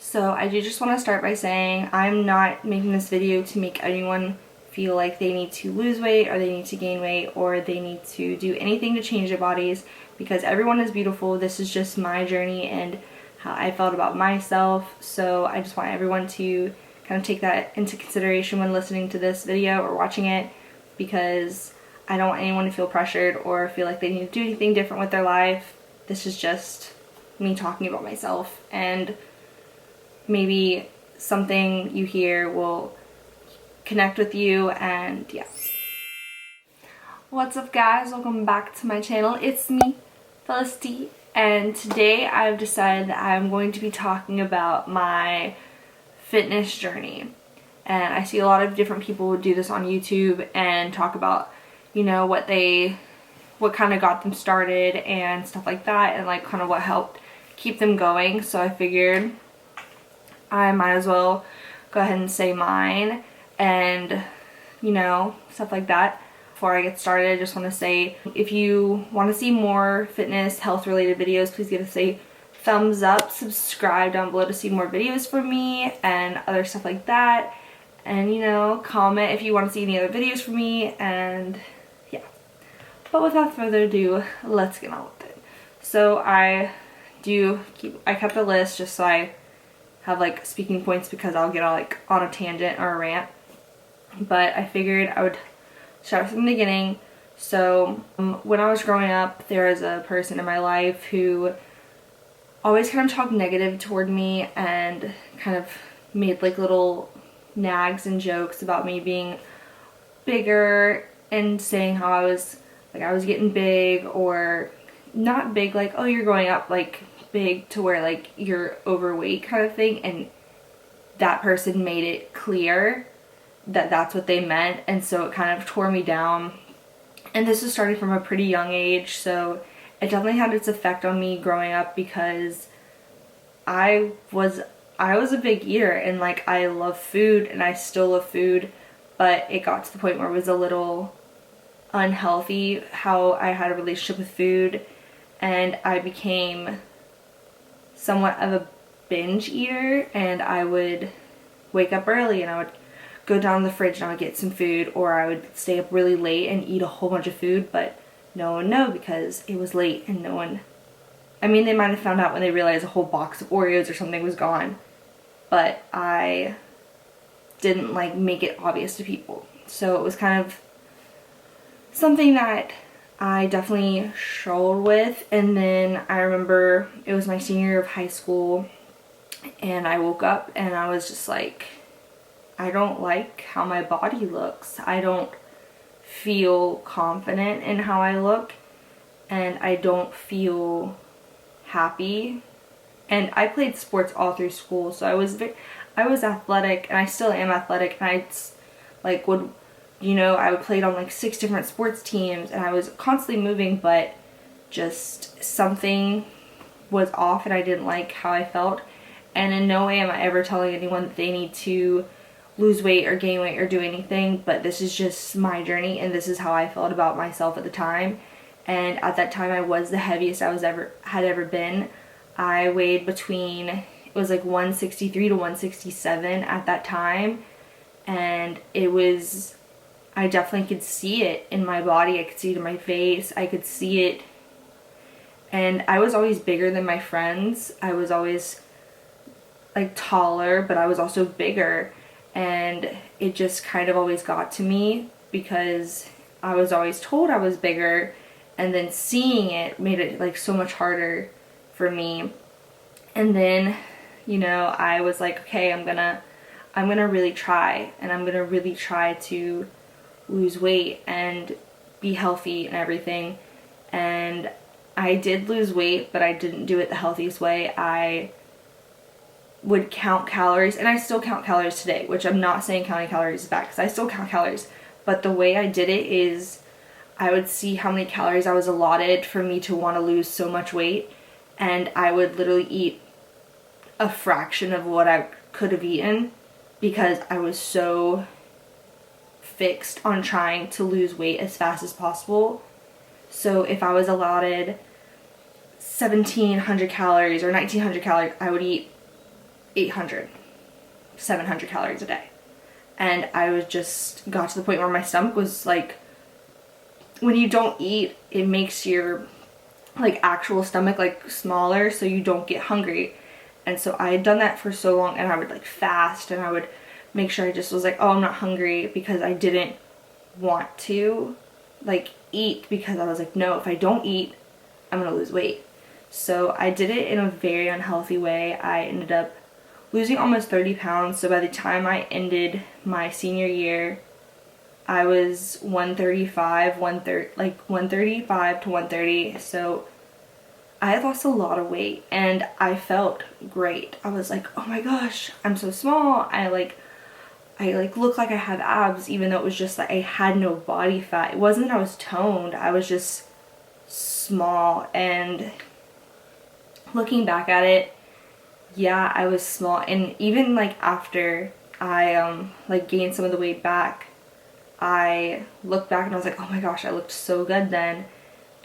So I do just want to start by saying I'm not making this video to make anyone feel like they need to lose weight or they need to gain weight or they need to do anything to change their bodies, because everyone is beautiful. This is just my journey and how I felt about myself. So I just want everyone to kind of take that into consideration when listening to this video or watching it, because I don't want anyone to feel pressured or feel like they need to do anything different with their life. This is just me talking about myself, and maybe something you hear will connect with you. And yeah. What's up guys, welcome back to my channel. It's me, Felicity, and today I've decided that I'm going to be talking about my fitness journey. And I see a lot of different people do this on YouTube and talk about, you know, what kind of got them started and stuff like that, and like kind of what helped keep them going. So I figured I might as well go ahead and say mine and, you know, stuff like that. Before I get started, I just want to say, if you want to see more fitness, health related videos, please give us a thumbs up, subscribe down below to see more videos from me and other stuff like that. And, you know, comment if you want to see any other videos from me, and yeah. But without further ado, let's get on with it. So I kept a list just so I have like speaking points, because I'll get all like on a tangent or a rant. But I figured I would start from the beginning. So when I was growing up, there was a person in my life who always kind of talked negative toward me and kind of made like little nags and jokes about me being bigger, and saying how I was getting big, or not big like, oh, you're growing up, like big to where like you're overweight kind of thing. And that person made it clear that that's what they meant, and so it kind of tore me down. And this was starting from a pretty young age, so it definitely had its effect on me growing up, because I was a big eater, and like I love food and I still love food, but it got to the point where it was a little unhealthy how I had a relationship with food, and I became somewhat of a binge eater. And I would wake up early and I would go down to the fridge and I would get some food, or I would stay up really late and eat a whole bunch of food, but no one knew because it was late, and no one, I mean, they might have found out when they realized a whole box of Oreos or something was gone, but I didn't like make it obvious to people. So it was kind of something that I definitely struggled with. And then I remember it was my senior year of high school, and I woke up and I was just like, I don't like how my body looks. I don't feel confident in how I look, and I don't feel happy. And I played sports all through school, so I was athletic, and I still am athletic, and I like would, you know, I would play on like 6 different sports teams, and I was constantly moving, but just something was off and I didn't like how I felt. And in no way am I ever telling anyone that they need to lose weight or gain weight or do anything, but this is just my journey, and this is how I felt about myself at the time. And at that time I was the heaviest I had ever been. I weighed between, it was like 163 to 167 at that time, and it was, I definitely could see it in my body. I could see it in my face. I could see it. And I was always bigger than my friends. I was always like taller, but I was also bigger. And it just kind of always got to me, because I was always told I was bigger, and then seeing it made it like so much harder for me. And then, you know, I was like, okay, I'm gonna really try, and I'm gonna really try to lose weight and be healthy and everything. And I did lose weight, but I didn't do it the healthiest way. I would count calories, and I still count calories today, which I'm not saying counting calories is bad, because I still count calories, but the way I did it is I would see how many calories I was allotted for me to want to lose so much weight, and I would literally eat a fraction of what I could have eaten, because I was so fixed on trying to lose weight as fast as possible. So if I was allotted 1,700 calories or 1,900 calories, I would eat 800, 700 calories a day. And I was just got to the point where my stomach was like, when you don't eat, it makes your like actual stomach like smaller so you don't get hungry. And so I had done that for so long, and I would like fast, and I would make sure I just was like, oh, I'm not hungry, because I didn't want to like eat, because I was like, no, if I don't eat, I'm gonna lose weight. So I did it in a very unhealthy way. I ended up losing almost 30 pounds. So by the time I ended my senior year, I was 135 to 130. So I had lost a lot of weight, and I felt great. I was like, oh my gosh, I'm so small. I look like I have abs, even though it was just that I had no body fat. It wasn't that I was toned, I was just small. And looking back at it, yeah, I was small. And even like after I like gained some of the weight back, I looked back and I was like, oh my gosh, I looked so good then.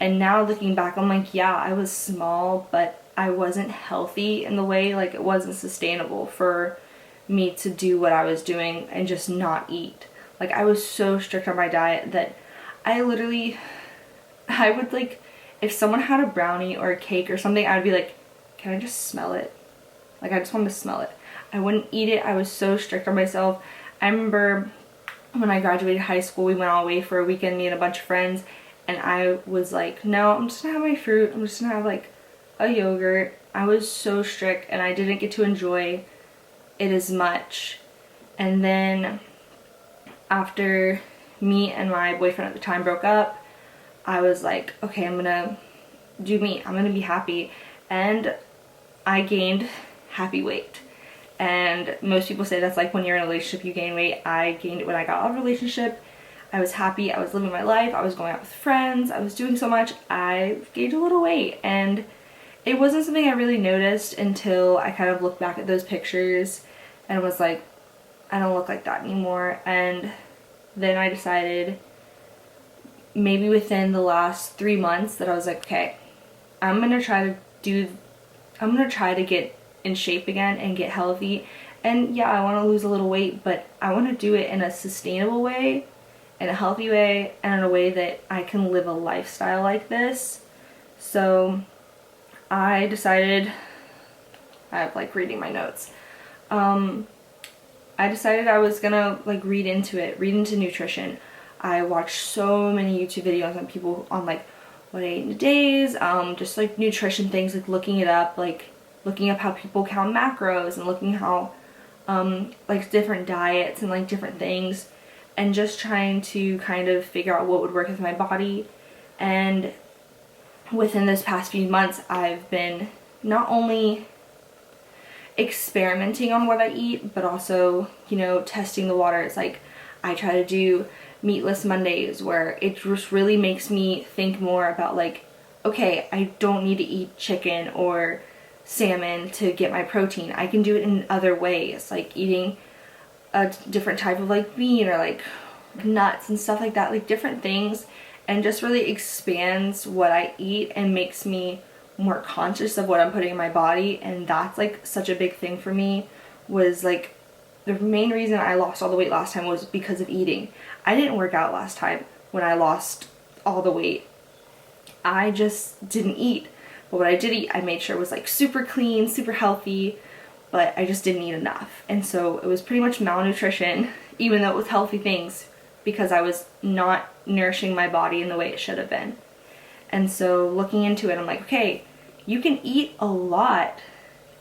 And now looking back, I'm like, yeah, I was small, but I wasn't healthy in the way, like it wasn't sustainable for me to do what I was doing and just not eat. Like I was so strict on my diet that I would like, if someone had a brownie or a cake or something, I'd be like, can I just smell it? Like I just want to smell it. I wouldn't eat it. I was so strict on myself. I remember when I graduated high school, we went all away for a weekend, me and a bunch of friends, and I was like, no, I'm just gonna have my fruit. I'm just gonna have like a yogurt. I was so strict, and I didn't get to enjoy it as much. And then after me and my boyfriend at the time broke up, I was like, okay, I'm gonna do me. I'm gonna be happy. And I gained happy weight. And most people say that's like when you're in a relationship you gain weight. I gained it when I got out of a relationship. I was happy, I was living my life, I was going out with friends, I was doing so much, I gained a little weight. And it wasn't something I really noticed until I kind of looked back at those pictures and was like, I don't look like that anymore. And then I decided maybe within the last 3 months that I was like, okay, I'm gonna try to get in shape again and get healthy. And yeah, I want to lose a little weight, but I want to do it in a sustainable way, in a healthy way, and in a way that I can live a lifestyle like this. So I decided, I'm like reading my notes, I decided I was gonna like read into nutrition. I watched so many YouTube videos on people on like what I ate in a days, just like nutrition things, like looking up how people count macros, and looking how like different diets and like different things, and just trying to kind of figure out what would work with my body. And within this past few months, I've been not only experimenting on what I eat, but also, you know, testing the waters. Like I try to do meatless Mondays, where it just really makes me think more about like, okay, I don't need to eat chicken or salmon to get my protein. I can do it in other ways, like eating a different type of like bean, or like nuts and stuff like that, like different things, and just really expands what I eat and makes me more conscious of what I'm putting in my body. And that's like such a big thing for me. Was like the main reason I lost all the weight last time was because of eating. I didn't work out last time when I lost all the weight. I just didn't eat. But what I did eat, I made sure was like super clean, super healthy, but I just didn't eat enough. And so it was pretty much malnutrition, even though it was healthy things, because I was not nourishing my body in the way it should have been. And so looking into it, I'm like, okay, you can eat a lot.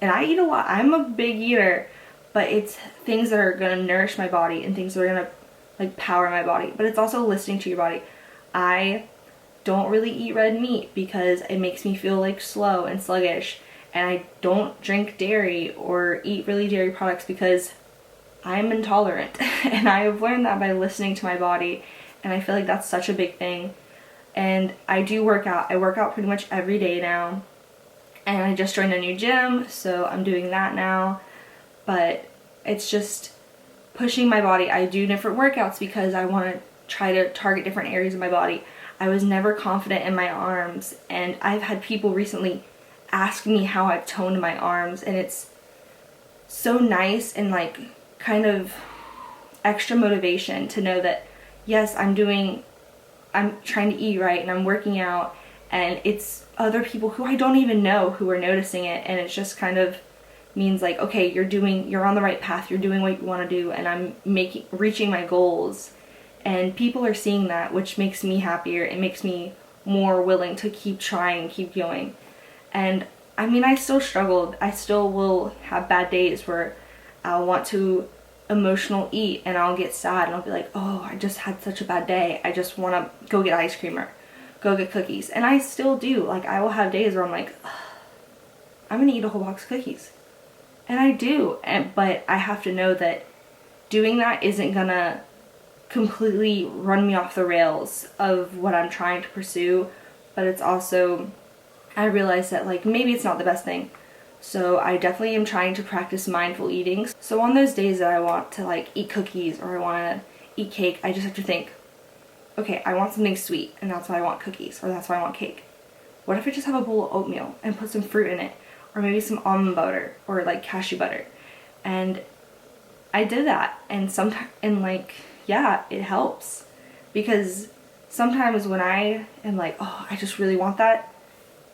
And I eat a lot. I'm a big eater, but it's things that are going to nourish my body and things that are going to like power my body. But it's also listening to your body. I don't really eat red meat because it makes me feel like slow and sluggish. And I don't drink dairy or eat really dairy products because I'm intolerant. And I have learned that by listening to my body. And I feel like that's such a big thing. And I do work out. I work out pretty much every day now. And I just joined a new gym, so I'm doing that now. But it's just pushing my body. I do different workouts because I want to try to target different areas of my body. I was never confident in my arms, and I've had people recently ask me how I've toned my arms, and so nice and like kind of extra motivation to know that yes, I'm trying to eat right and I'm working out, and it's other people who I don't even know who are noticing it, and it just kind of means like, okay, you're on the right path, you're doing what you want to do, and I'm reaching my goals, and people are seeing that, which makes me happier. It makes me more willing to keep trying, keep going. And I mean, I still struggled. I still will have bad days where I'll want to emotional eat and I'll get sad and I'll be like, oh, I just had such a bad day. I just want to go get ice cream or go get cookies. And I still do. Like, I will have days where I'm like, ugh, I'm going to eat a whole box of cookies. And I do. But I have to know that doing that isn't going to completely run me off the rails of what I'm trying to pursue. But it's also, I realize that like maybe it's not the best thing. So I definitely am trying to practice mindful eating. So on those days that I want to like eat cookies or I want to eat cake, I just have to think, okay, I want something sweet and that's why I want cookies or that's why I want cake. What if I just have a bowl of oatmeal and put some fruit in it, or maybe some almond butter or like cashew butter? And I did that, and sometimes, and like, yeah, it helps, because sometimes when I am like, oh, I just really want that,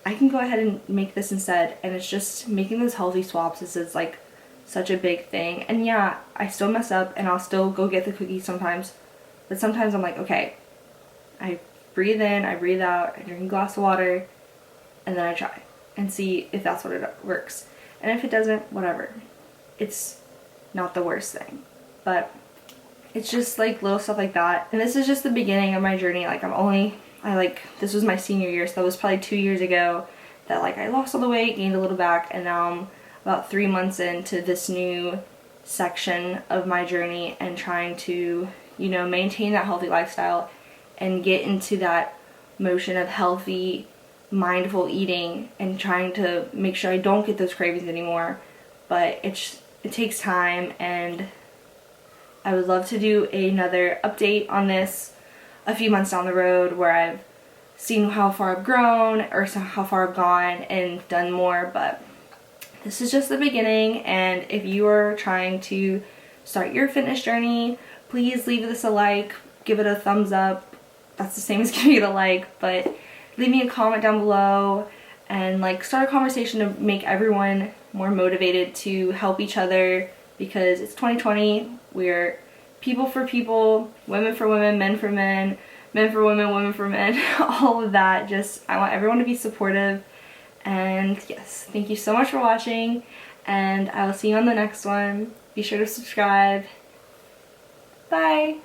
I can go ahead and make this instead. And it's just making those healthy swaps is like such a big thing. And yeah, I still mess up and I'll still go get the cookies sometimes, but sometimes I'm like, okay, I breathe in, I breathe out, I drink a glass of water, and then I try and see if that's what it works. And if it doesn't, whatever. It's not the worst thing. But it's just like little stuff like that. And this is just the beginning of my journey. Like this was my senior year, so that was probably 2 years ago that like I lost all the weight, gained a little back, and now I'm about 3 months into this new section of my journey and trying to, you know, maintain that healthy lifestyle and get into that motion of healthy, mindful eating and trying to make sure I don't get those cravings anymore. But it takes time, and I would love to do another update on this a few months down the road where I've seen how far I've grown or how far I've gone and done more. But this is just the beginning, and if you are trying to start your fitness journey, please leave this a like, give it a thumbs up. That's the same as giving it a like, but leave me a comment down below and like start a conversation to make everyone more motivated to help each other, because it's 2020. We're people for people, women for women, men for men, men for women, women for men, all of that. Just, I want everyone to be supportive. And yes, thank you so much for watching, and I will see you on the next one. Be sure to subscribe. Bye!